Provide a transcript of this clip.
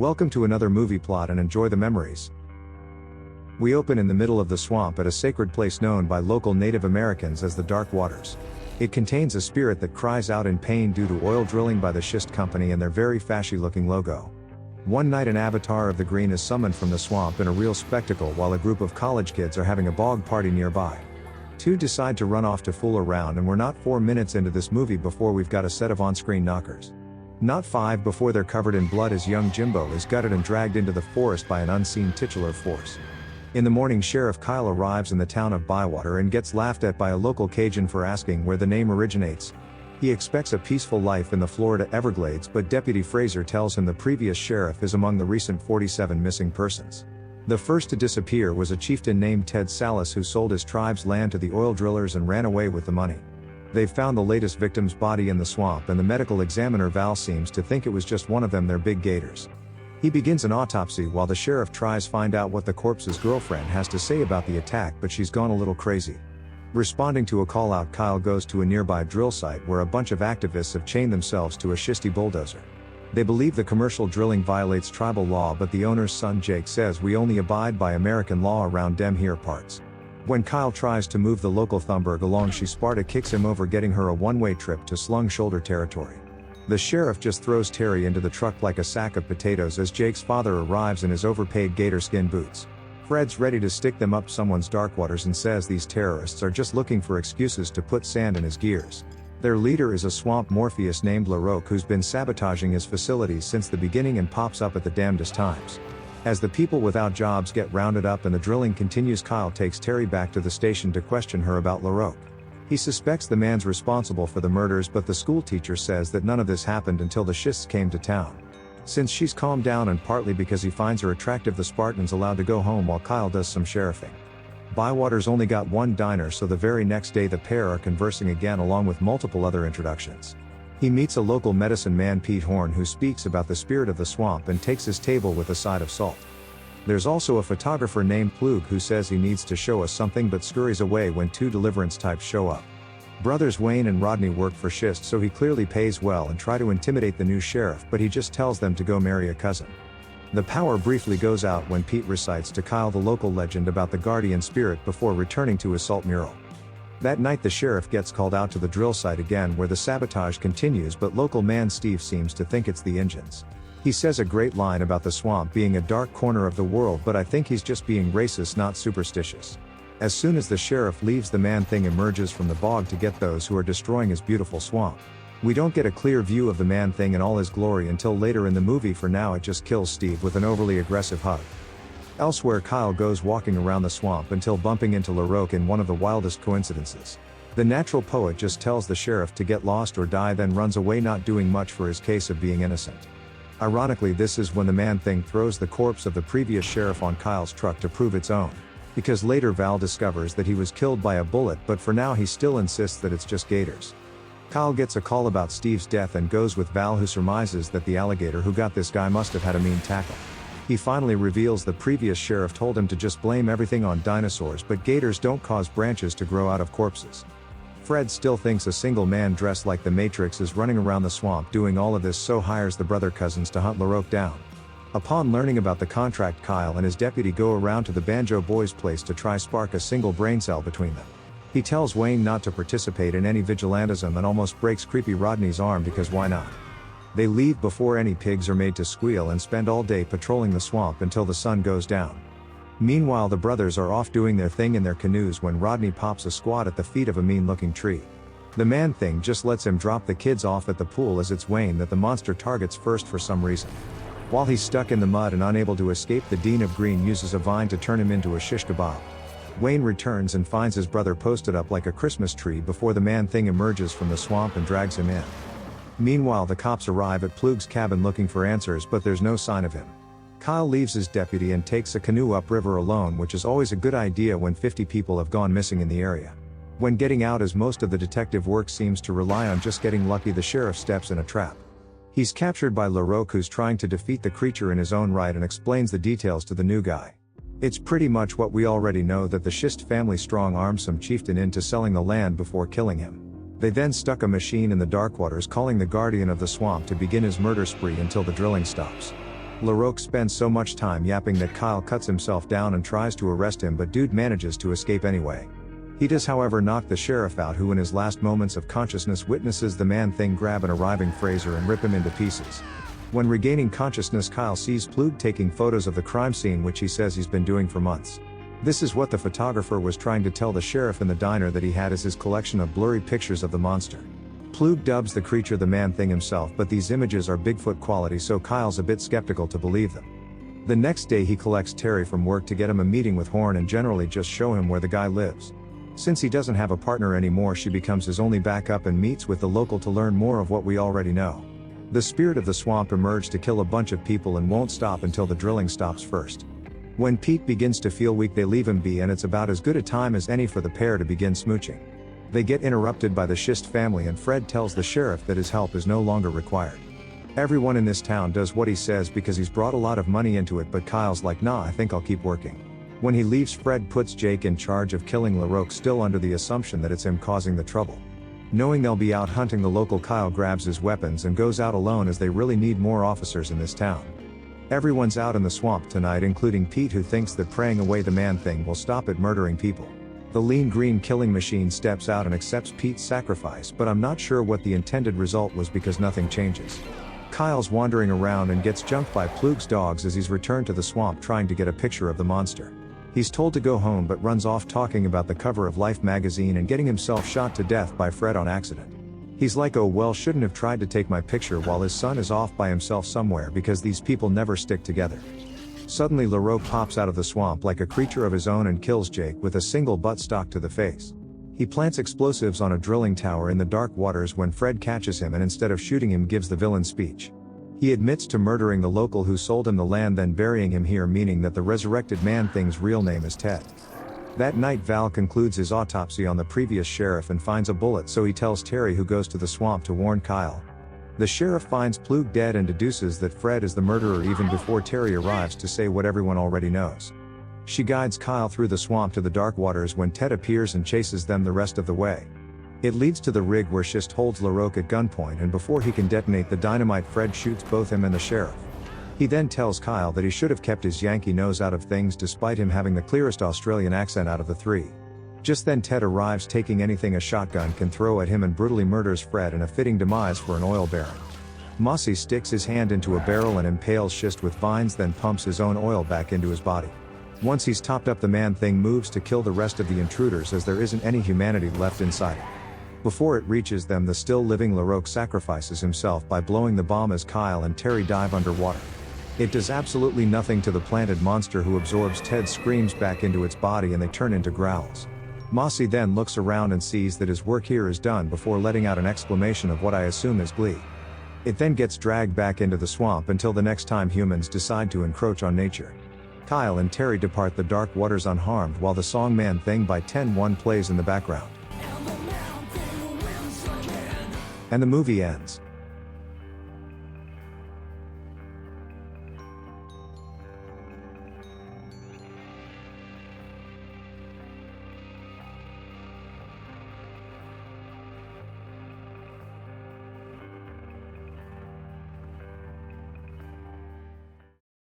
Welcome to another movie plot and enjoy the memories. We open in the middle of the swamp at a sacred place known by local Native Americans as the Dark Waters. It contains a spirit that cries out in pain due to oil drilling by the Schist company and their very fashy looking logo. One night an avatar of the green is summoned from the swamp in a real spectacle while a group of college kids are having a bog party nearby. Two decide to run off to fool around, and we're not 4 minutes into this movie before we've got a set of on-screen knockers. Not 5 before they're covered in blood as young Jimbo is gutted and dragged into the forest by an unseen titular force. In the morning, Sheriff Kyle arrives in the town of Bywater and gets laughed at by a local Cajun for asking where the name originates. He expects a peaceful life in the Florida Everglades, but Deputy Fraser tells him the previous sheriff is among the recent 47 missing persons. The first to disappear was a chieftain named Ted Sallis, who sold his tribe's land to the oil drillers and ran away with the money. They've found the latest victim's body in the swamp, and the medical examiner Val seems to think it was just one of them, their big gators. He begins an autopsy while the sheriff tries to find out what the corpse's girlfriend has to say about the attack, but she's gone a little crazy. Responding to a call out, Kyle goes to a nearby drill site where a bunch of activists have chained themselves to a Schisty bulldozer. They believe the commercial drilling violates tribal law, but the owner's son Jake says we only abide by American law around dem here parts. When Kyle tries to move the local Thumberg along, Sparta kicks him over, getting her a one-way trip to slung shoulder territory. The sheriff just throws Teri into the truck like a sack of potatoes as Jake's father arrives in his overpaid gator skin boots. Fred's ready to stick them up someone's dark waters and says these terrorists are just looking for excuses to put sand in his gears. Their leader is a swamp Morpheus named LaRoque, who's been sabotaging his facilities since the beginning and pops up at the damnedest times. As the people without jobs get rounded up and the drilling continues, Kyle takes Teri back to the station to question her about LaRoque. He suspects the man's responsible for the murders, but the school teacher says that none of this happened until the Schists came to town. Since she's calmed down, and partly because he finds her attractive, the Spartan's allowed to go home while Kyle does some sheriffing. Bywater's only got one diner, so the very next day the pair are conversing again along with multiple other introductions. He meets a local medicine man, Pete Horn, who speaks about the spirit of the swamp and takes his table with a side of salt. There's also a photographer named Ploog who says he needs to show us something but scurries away when two deliverance types show up. Brothers Wayne and Rodney work for Schist, so he clearly pays well and try to intimidate the new sheriff, but he just tells them to go marry a cousin. The power briefly goes out when Pete recites to Kyle the local legend about the guardian spirit before returning to his salt mural. That night the sheriff gets called out to the drill site again, where the sabotage continues, but local man Steve seems to think it's the engines. He says a great line about the swamp being a dark corner of the world, but I think he's just being racist, not superstitious. As soon as the sheriff leaves, the Man-Thing emerges from the bog to get those who are destroying his beautiful swamp. We don't get a clear view of the Man-Thing in all his glory until later in the movie. For now it just kills Steve with an overly aggressive hug. Elsewhere, Kyle goes walking around the swamp until bumping into LaRoque in one of the wildest coincidences. The natural poet just tells the sheriff to get lost or die, then runs away, not doing much for his case of being innocent. Ironically, this is when the Man-Thing throws the corpse of the previous sheriff on Kyle's truck to prove its own. Because later Val discovers that he was killed by a bullet, but for now he still insists that it's just gators. Kyle gets a call about Steve's death and goes with Val, who surmises that the alligator who got this guy must have had a mean tackle. He finally reveals the previous sheriff told him to just blame everything on dinosaurs, but gators don't cause branches to grow out of corpses. Fred still thinks a single man dressed like the Matrix is running around the swamp doing all of this, so hires the brother cousins to hunt LaRoque down. Upon learning about the contract, Kyle and his deputy go around to the Banjo Boys' place to try spark a single brain cell between them. He tells Wayne not to participate in any vigilantism and almost breaks creepy Rodney's arm, because why not? They leave before any pigs are made to squeal and spend all day patrolling the swamp until the sun goes down. Meanwhile, the brothers are off doing their thing in their canoes when Rodney pops a squat at the feet of a mean-looking tree. The Man-Thing just lets him drop the kids off at the pool, as it's Wayne that the monster targets first for some reason. While he's stuck in the mud and unable to escape, the Dean of Green uses a vine to turn him into a shish kebab. Wayne returns and finds his brother posted up like a Christmas tree before the Man-Thing emerges from the swamp and drags him in. Meanwhile, the cops arrive at Ploog's cabin looking for answers, but there's no sign of him. Kyle leaves his deputy and takes a canoe upriver alone, which is always a good idea when 50 people have gone missing in the area. When getting out, as most of the detective work seems to rely on just getting lucky, the sheriff steps in a trap. He's captured by LaRoque, who's trying to defeat the creature in his own right and explains the details to the new guy. It's pretty much what we already know, that the Schist family strong-armed some chieftain into selling the land before killing him. They then stuck a machine in the dark waters, calling the guardian of the swamp to begin his murder spree until the drilling stops. LaRoque spends so much time yapping that Kyle cuts himself down and tries to arrest him, but dude manages to escape anyway. He does however knock the sheriff out, who in his last moments of consciousness witnesses the Man-Thing grab an arriving Fraser and rip him into pieces. When regaining consciousness, Kyle sees Ploog taking photos of the crime scene, which he says he's been doing for months. This is what the photographer was trying to tell the sheriff in the diner that he had as his collection of blurry pictures of the monster. Ploog dubs the creature the Man-Thing himself, but these images are Bigfoot quality, so Kyle's a bit skeptical to believe them. The next day he collects Teri from work to get him a meeting with Horn and generally just show him where the guy lives. Since he doesn't have a partner anymore, she becomes his only backup and meets with the local to learn more of what we already know. The spirit of the swamp emerged to kill a bunch of people and won't stop until the drilling stops first. When Pete begins to feel weak, they leave him be, and it's about as good a time as any for the pair to begin smooching. They get interrupted by the Schist family, and Fred tells the sheriff that his help is no longer required. Everyone in this town does what he says because he's brought a lot of money into it, but Kyle's like, nah, I think I'll keep working. When he leaves, Fred puts Jake in charge of killing LaRoque, still under the assumption that it's him causing the trouble. Knowing they'll be out hunting the local, Kyle grabs his weapons and goes out alone, as they really need more officers in this town. Everyone's out in the swamp tonight, including Pete, who thinks that praying away the Man-Thing will stop it murdering people. The lean green killing machine steps out and accepts Pete's sacrifice, but I'm not sure what the intended result was because nothing changes. Kyle's wandering around and gets jumped by Ploog's dogs as he's returned to the swamp trying to get a picture of the monster. He's told to go home but runs off talking about the cover of Life magazine and getting himself shot to death by Fred on accident. He's like, oh well, shouldn't have tried to take my picture while his son is off by himself somewhere, because these people never stick together. Suddenly LaRoque pops out of the swamp like a creature of his own and kills Jake with a single buttstock to the face. He plants explosives on a drilling tower in the dark waters when Fred catches him, and instead of shooting him gives the villain speech. He admits to murdering the local who sold him the land, then burying him here, meaning that the resurrected Man-Thing's real name is Ted. That night Val concludes his autopsy on the previous sheriff and finds a bullet, so he tells Teri, who goes to the swamp to warn Kyle. The sheriff finds Ploog dead and deduces that Fred is the murderer even before Teri arrives to say what everyone already knows. She guides Kyle through the swamp to the dark waters when Ted appears and chases them the rest of the way. It leads to the rig where Schist holds LaRoque at gunpoint, and before he can detonate the dynamite, Fred shoots both him and the sheriff. He then tells Kyle that he should have kept his Yankee nose out of things, despite him having the clearest Australian accent out of the three. Just then Ted arrives, taking anything a shotgun can throw at him, and brutally murders Fred in a fitting demise for an oil baron. Mossy sticks his hand into a barrel and impales Schist with vines, then pumps his own oil back into his body. Once he's topped up, the Man-Thing moves to kill the rest of the intruders, as there isn't any humanity left inside it. Before it reaches them, the still living LaRoque sacrifices himself by blowing the bomb as Kyle and Teri dive underwater. It does absolutely nothing to the planted monster, who absorbs Ted's screams back into its body, and they turn into growls. Mossy then looks around and sees that his work here is done before letting out an exclamation of what I assume is glee. It then gets dragged back into the swamp until the next time humans decide to encroach on nature. Kyle and Teri depart the dark waters unharmed, while the song Man-Thing by 10-1 plays in the background. And the movie ends.